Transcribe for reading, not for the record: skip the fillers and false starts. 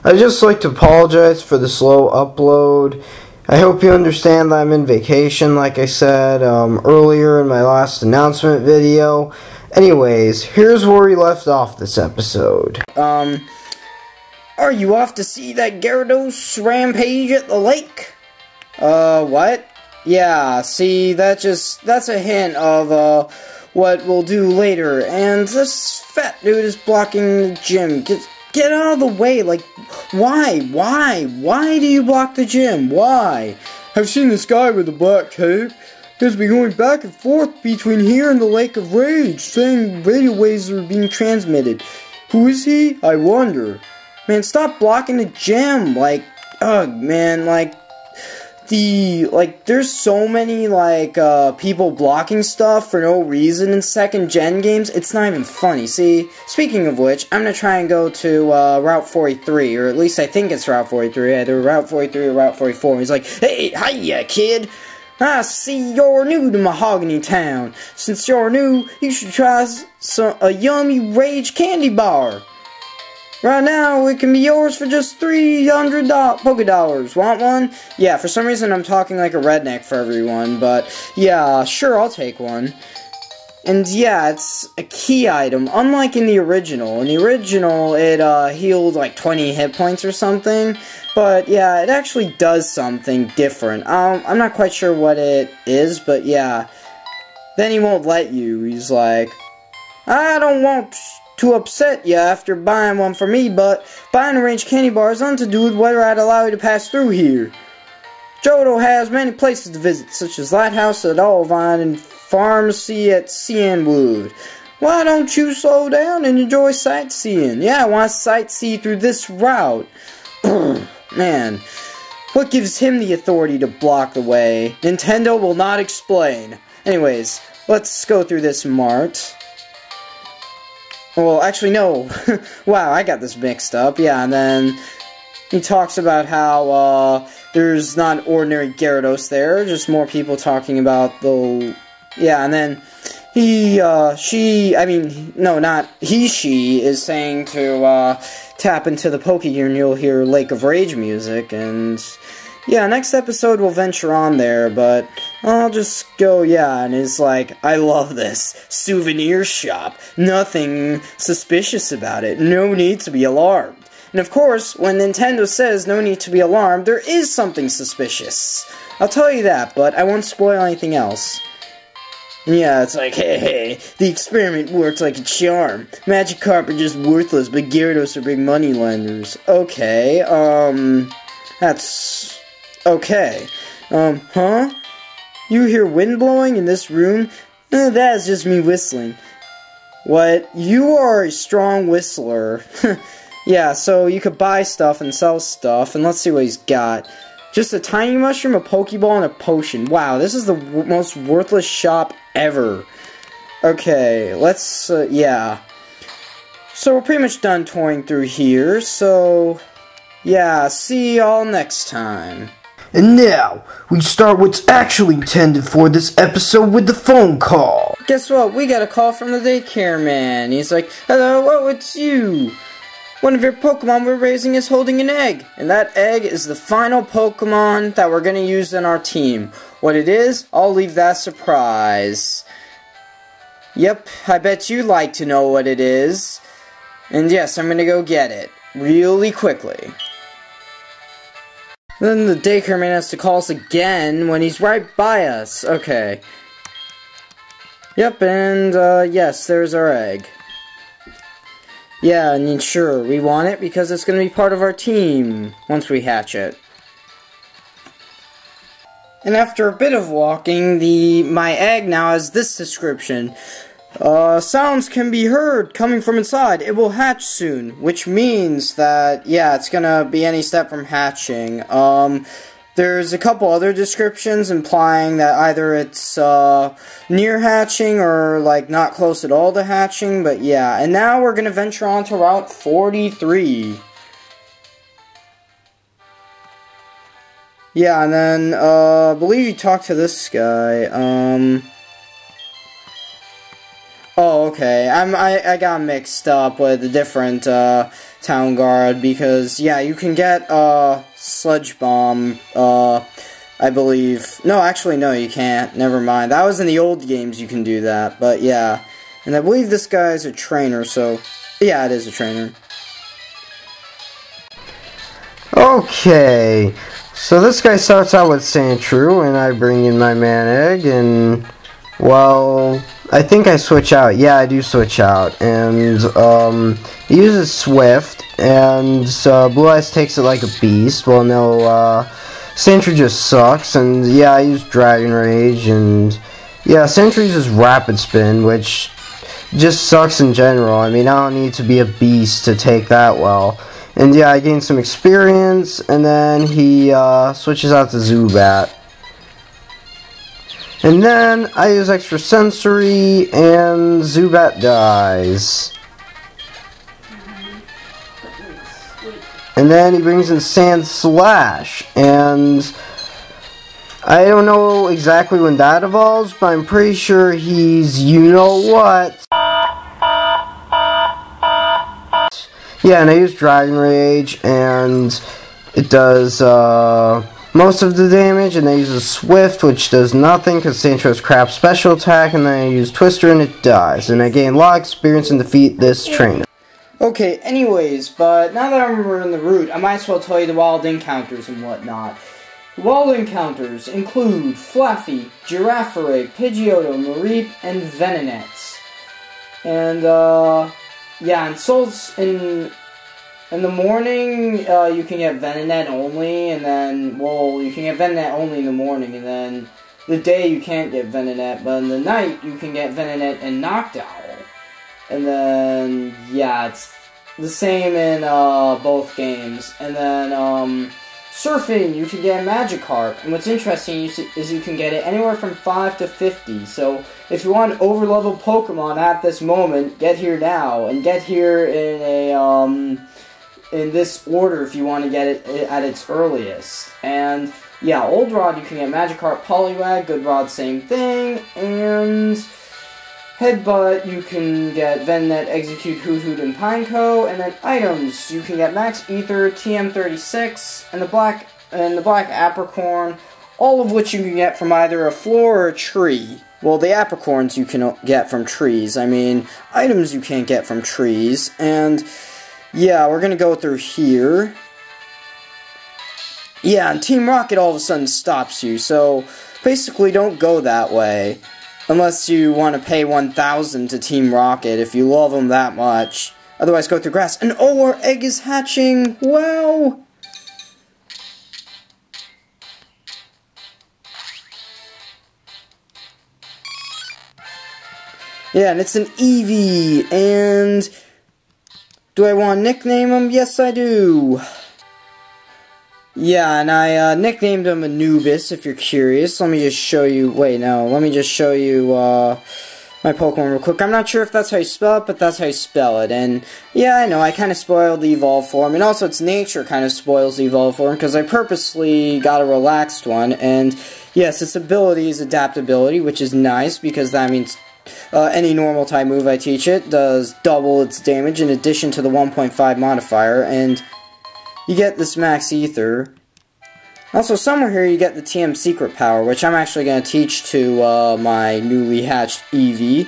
I'd just like to apologize for the slow upload. I hope you understand that I'm in vacation, like I said earlier in my last announcement video. Anyways, here's where we left off this episode. Are you off to see that Gyarados rampage at the lake? What? Yeah, see, that's a hint of, what we'll do later, and this fat dude is blocking the gym. Get out of the way, like, why do you block the gym? Why? I've seen this guy with the black tape. He's been going back and forth between here and the Lake of Rage, saying radio waves are being transmitted. Who is he? I wonder. Man, stop blocking the gym, like, ugh, man, there's so many, people blocking stuff for no reason in second-gen games, it's not even funny. See, speaking of which, I'm gonna try and go to, Route 43, or at least I think it's Route 43, either Route 43 or Route 44. He's like, hey, hiya, kid! I see you're new to Mahogany Town. Since you're new, you should try a yummy Rage candy bar. Right now, it can be yours for just $300 Poké Dollars. Want one? Yeah, for some reason I'm talking like a redneck for everyone, but yeah, sure, I'll take one. And yeah, it's a key item, unlike in the original. In the original, it healed like 20 hit points or something, but yeah, it actually does something different. I'm not quite sure what it is, but yeah. Then he won't let you. He's like, I don't want to upset you after buying one for me, but buying a Rage candy bar is nothing to do with whether I'd allow you to pass through here. Johto has many places to visit, such as Lighthouse at Olivine and Pharmacy at Cianwood. Why don't you slow down and enjoy sightseeing? Yeah, I want to sightsee through this route. Man, what gives him the authority to block the way? Nintendo will not explain. Anyways, let's go through this mart. Well, actually, no. Wow, I got this mixed up. Yeah, and then he talks about how there's not an ordinary Gyarados there, just more people talking about the... Yeah, and then she is saying to tap into the Pokegear and you'll hear Lake of Rage music, and... Yeah, next episode we'll venture on there, but I'll just go, yeah, and it's like, I love this. Souvenir shop. Nothing suspicious about it. No need to be alarmed. And of course, when Nintendo says no need to be alarmed, there is something suspicious. I'll tell you that, but I won't spoil anything else. Yeah, it's like, hey, the experiment worked like a charm. Magikarp are just worthless, but Gyarados are big money lenders. Okay, that's... Okay. Huh? You hear wind blowing in this room? That is just me whistling. What? You are a strong whistler. Yeah, so you could buy stuff and sell stuff, and let's see what he's got. Just a tiny mushroom, a Pokeball, and a potion. Wow, this is the most worthless shop ever. Okay, let's, yeah. So we're pretty much done touring through here, so... Yeah, see y'all next time. And now, we start what's actually intended for this episode with the phone call. Guess what? We got a call from the daycare man. He's like, hello, oh, it's you. One of your Pokemon we're raising is holding an egg. And that egg is the final Pokemon that we're going to use in our team. What it is, I'll leave that surprise. Yep, I bet you'd like to know what it is. And yes, I'm going to go get it. Really quickly. Then the daycare man has to call us again when he's right by us. Okay. Yep, and, yes, there's our egg. Yeah, I mean, sure, we want it because it's going to be part of our team once we hatch it. And after a bit of walking, my egg now has this description. Sounds can be heard coming from inside. It will hatch soon, which means that, yeah, it's gonna be any step from hatching. There's a couple other descriptions implying that either it's, near hatching or, like, not close at all to hatching, but yeah. And now we're gonna venture on to Route 43. Yeah, and then, I believe you talked to this guy, Oh, okay. I got mixed up with a different town guard because yeah, you can get sludge bomb. I believe. No, actually, no, you can't. Never mind. That was in the old games. You can do that, but yeah. And I believe this guy's a trainer. So yeah, it is a trainer. Okay, so this guy starts out with Sandshrew, and I bring in my man egg, and well, I think I switch out. Yeah, I do switch out, and he uses Swift, and Blue Eyes takes it like a beast. Well, no, Sandshrew just sucks, and yeah, I use Dragon Rage, and yeah, Sandshrew uses Rapid Spin, which just sucks in general. I mean, I don't need to be a beast to take that well. And yeah, I gained some experience, and then he switches out to Zubat. And then I use extra sensory, and Zubat dies. And then he brings in Sand Slash, and I don't know exactly when that evolves, but I'm pretty sure he's you-know-what. Yeah, and I use Dragon Rage, and it does most of the damage, and I use a Swift, which does nothing, because Sandshrew's crap special attack, and then I use Twister, and it dies, and I gain a lot of experience and defeat this trainer. Okay, anyways, but now that we're in the route, I might as well tell you the wild encounters and whatnot. The wild encounters include Fluffy, Girafarig, Pidgeotto, Mareep, and Venonat. And, yeah, in the morning, you can get Venonat only, and then, well, you can get Venonat only in the morning, and then the day you can't get Venonat, but in the night, you can get Venonat and Noctowl. And then, yeah, it's the same in, both games. And then, Surfing, you can get Magikarp, and what's interesting is you can get it anywhere from 5 to 50, so if you want overleveled Pokemon at this moment, get here now, and get here in a, in this order if you want to get it at its earliest. And, yeah, Old Rod, you can get Magikarp, Poliwag, Good Rod, same thing, and Headbutt, you can get Venonat, Execute, Hoot, and Pineco, and then items, you can get Max Ether, TM36, and the Black Apricorn, all of which you can get from either a floor or a tree. Well, the Apricorns you can get from trees. I mean, items you can't get from trees, and yeah, we're gonna go through here. Yeah, and Team Rocket all of a sudden stops you, so basically don't go that way. Unless you want to pay 1,000 to Team Rocket, if you love them that much. Otherwise, go through grass. And oh, our egg is hatching! Wow! Yeah, and it's an Eevee, and do I want to nickname him? Yes, I do! Yeah, and I nicknamed him Anubis, if you're curious. Let me just show you... Wait, no. Let me just show you my Pokemon real quick. I'm not sure if that's how you spell it, but that's how you spell it. And, yeah, I know, I kind of spoiled the Evolve form. And also, its nature kind of spoils the Evolve form, because I purposely got a relaxed one. And, yes, its ability is Adaptability, which is nice, because that means any normal type move I teach it does double its damage in addition to the 1.5 modifier. And you get this Max Ether. Also, somewhere here you get the TM Secret Power, which I'm actually going to teach to my newly hatched Eevee.